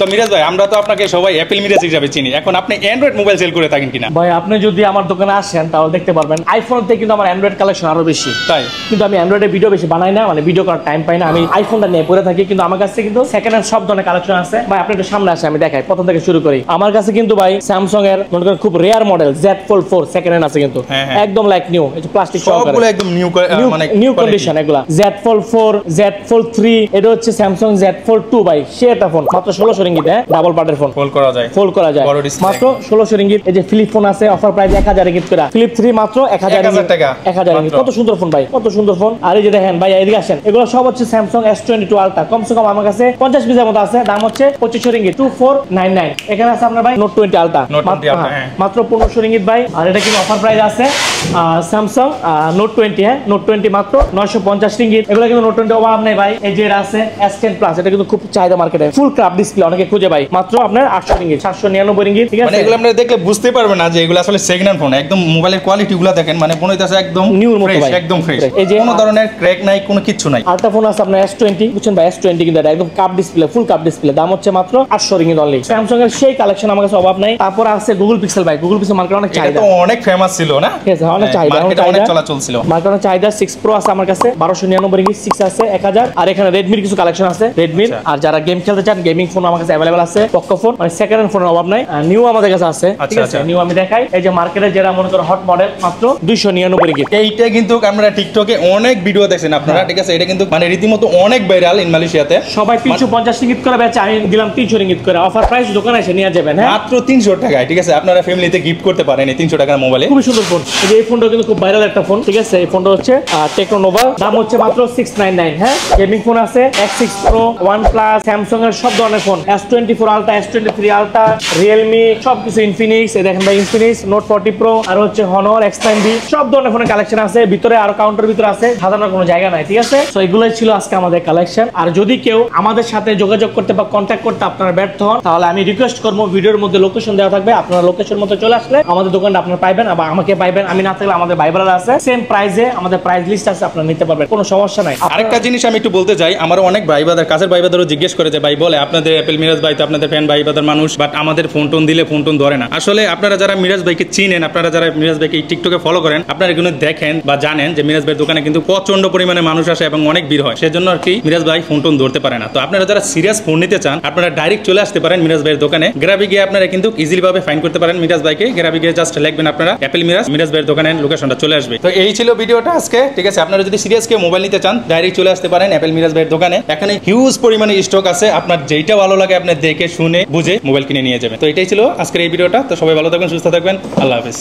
তো মিরাজ ভাই আমরা তো আপনাকে সবাই অ্যাপল মিরাজ হিসেবে চিনি, এখন আপনি অ্যান্ড্রয়েড মোবাইল সেল করে থাকেন কিনা? ভাই আপনি যদি আমার দোকানে আসেন তাহলে দেখতে পারবেন আইফোন থেকে কিন্তু আমার অ্যান্ড্রয়েড কালেকশন আরো বেশি। তাই? কিন্তু আমি অ্যান্ড্রয়েডে ভিডিও বেশি বানাই না, মানে ভিডিও করার টাইম পাই না, আমি আইফোনটা নিয়ে পড়ে থাকি। কিন্তু আমার কাছে কিন্তু সেকেন্ড হ্যান্ড সব ধরনের কালেকশন আছে। ভাই আপনি একটু সামনে আসে আমি দেখাই, প্রথম থেকে শুরু করি। আমার কাছে কিন্তু ভাই স্যামসাং এর মনে করেন খুব rare model Z Fold 4 second hand আছে কিন্তু একদম লাইক নিউ, এই যে প্লাস্টিক সবগুলো একদম নিউ, মানে নিউ কন্ডিশন এগুলা। Z Fold 4, Z Fold 3, এটা হচ্ছে স্যামসাং Z Fold 2 ভাই, সে একটা ফোন মাত্র 1600 রিঙ্গিত। ডাবল পার্টের ফোন, ফোল্ড করা যায়, ফোল্ড করা যায় মাত্র 1600 রিঙ্গিত। এই যে ফ্লিপ ফোন আছে অফার প্রাইস 1000 রিঙ্গিত করে, ফ্লিপ 3 মাত্র 1000 টাকা, 1000 রিঙ্গিত। কত সুন্দর ফোন ভাই, কত সুন্দর ফোন। আর এই যে দেখেন ভাই এদিকে আসেন, এগুলো সব হচ্ছে স্যামসাং S22 আলট্রা। কমসে কম আমার কাছে 50 পিসের মতো আছে, দাম হচ্ছে 2500 রিঙ্গিত, 2499। এখানে আছে আপনার ভাই নোট 20 আলট্রা মাত্র 1500 রিঙ্গিত ভাই। আর এটা কিন্তু অফার প্রাইস আছে স্যামসাং নোট 20, হ্যাঁ নোট 20 মাত্র 950 রিঙ্গিত। এগুলো কিন্তু নোট 20 অভাব নেই ভাই। এই যে আছে S10 প্লাস, এটা কিন্তু খুব চাহিদা মার্কেটে, ফুল কাপ ডিসপ্লে অনেকে খুঁজে ভাই, মাত্র আপনার 800 রিঙ্গিত, 799 রিঙ্গিত। ঠিক আছে, মানে এগুলো আপনারা দেখলে বুঝতে পারবেন না যে এগুলো আসলে সেকেন্ড হ্যান্ড ফোন। একদম মোবাইলের কোয়ালিটি গুলো দেখেন, মানে মনে হইতাছে একদম নিউর মতো ভাই, একদম ফ্রেশ, এই যে কোনো ধরনের ক্র্যাক নাই, কোনো কিছু নাই। আলট্রা ফোন আছে আপনার S20, বুঝছেন ভাই S20 কিন্তু এটা একদম কাপ ডিসপ্লে, ফুল কাপ ডিসপ্লে, দাম হচ্ছে মাত্র 800 রিঙ্গিত অনলি। স্যামসাং এর সেই কালেকশন আমার কাছে অভাব নাই। তারপর আছে গুগল পিক্সেল ভাই, গুগল পিক্সেল মার্কেটে অনেক চাহিদা, এটা তো অনেক ফেমাস ছিল না? ঠিক আছে, অনেক চাহিদা, অনেক চলাচল ছিল মার্কেটে চাহিদা। 6 Pro আছে আমার কাছে 1299 রিঙ্গিত, 6 আছে 1000। আর এখানে রেডমির কিছু কালেকশন আছে, রেডমির। আর যারা গেম খেলতে চান গেমিং ফোন আমার কাছে अवेलेबल আছে, পক্কো ফোন, মানে সেকেন্ড হ্যান্ড ফোনের অভাব নাই। নিউ আমাদের কাছে আছে, ঠিক আছে, নিউ আমি দেখাই। এই যে মার্কেটে যারা মনে করো হট মডেল মাত্র 299 রিঙ্গিত। এইটা কিন্তু আমরা টিকটকে অনেক ভিডিও দেখছেন আপনারা, ঠিক আছে, এটা কিন্তু মানে রীতিমতো অনেক ভাইরাল ইন মালয়েশিয়াতে। সবাই 350 রিঙ্গিত করে বেচে, আমি দিলাম 300 রিঙ্গিত করে। অফার প্রাইস, দোকানে এসে নিয়ে যাবেন, হ্যাঁ মাত্র 300 টাকায়। ঠিক আছে, আপনারা ফ্যামিলিতে গিফট করতে পারেন এই 300 টাকার মোবাইলে। খুব সুন্দর ফোন। এই যে এই ফোনটা কিন্তু খুব ভাইরাল একটা ফোন, ঠিক আছে। এই ফোনটা হচ্ছে টেকনো নোভা, দাম হচ্ছে মাত্র 699। হ্যাঁ, গেমিং ফোন আছে X6 Pro, OnePlus, স্যামসাং এর সব ধরনের phone, S24 ultra, S23 ultra, Realme, সবকিছু, ইনফিনিক্স, এই দেখেন ভাই ইনফিনিক্স নোট 40 Pro, আর হচ্ছে হনর X9B, সব ধরনের ফোনের কালেকশন আছে। ভিতরে আর কাউন্টার ভিতরে আছে, সাজানোর কোনো জায়গা নাই, ঠিক আছে। তো এগুলোই ছিল আজকে আমাদের কালেকশন। আর যদি কেউ আমাদের সাথে যোগাযোগ করতে বা কন্ট্যাক্ট করতে আপনারা ব্যর্থ হন, তাহলে আমি রিকোয়েস্ট করবো ভিডিওর মধ্যে লোকেশন দেওয়া থাকবে, আপনারা লোকেশন মতো চলে আসলে আমাদের দোকানটা আপনারা পাইবেন, আবার আমাকে পাইবেন। আমি না থাকলে আমাদের ভাই ব্রাদার আছে, সেম প্রাইসে আমাদের প্রাইস লিস্ট আছে, আপনারা নিতে পারবেন, কোনো সমস্যা নাই। আরেকটা জিনিস আমি একটু বলতে চাই, আমার অনেক ভাই ব্রাদার, কাছের ভাই ব্রাদারও জিজ্ঞেস করে যে ভাই বলে আপনাদের অ্যাপল মিরাজ ভাই তো আপনাদের ফ্যান ভাই ব্রাদার মানুষ, বাট আমাদের ফোন টোন দিলে ফোন টোন ধরে না। আসলে আপনারা যারা মিরাজ ভাইকে চিনেন, আপনারা যারা মিরাজ ভাইকে টিকটকে ফলো করেন, আপনারা এগুলো দেখেন বা জানেন যে মিরাজ ভাইয়ের দোকানে কিন্তু প্রচন্ড পরিমাণে মানুষ আসে এবং অনেক ভিড় হয়, সেজন্য আর কি মিরাজ ভাই ফোন টোন ধরতে পারে না। তো আপনারা যারা সিরিয়াস ফোন নিতে চান, আপনারা ডাইরেক্ট চলে আসতে পারেন মিরাজ ভাইয়ের দোকানে। গ্রাবি গিয়ে আপনারা কিন্তু ইজিলি ভাবে ফাইন্ড করতে পারেন মিরাজ ভাইকে। গ্রাবি গিয়ে জাস্ট লিখবেন আপনারা অ্যাপল মিরাজ, মিরাজ ভাইয়ের দোকানের লোকেশনটা চলে আসবে। তো এই ছিল ভিডিওটা আজকে, ঠিক আছে। আপনারা যদি সিরিয়াস কেউ মোবাইল নিতে চান, ডাইরেক্ট চলে আসতে পারেন অ্যাপল মিরাজ ভাইয়ের দোকানে। এখানে হিউজ পরিমাণে স্টক আছে, আপনার যেইটা ভালো লাগে আপনি দেখে শুনে বুঝে মোবাইল কিনে নিয়ে যাবেন। তো এটাই ছিল আজকের এই ভিডিওটা। তো সবাই ভালো থাকবেন, সুস্থ থাকবেন, আল্লাহ হাফেজ।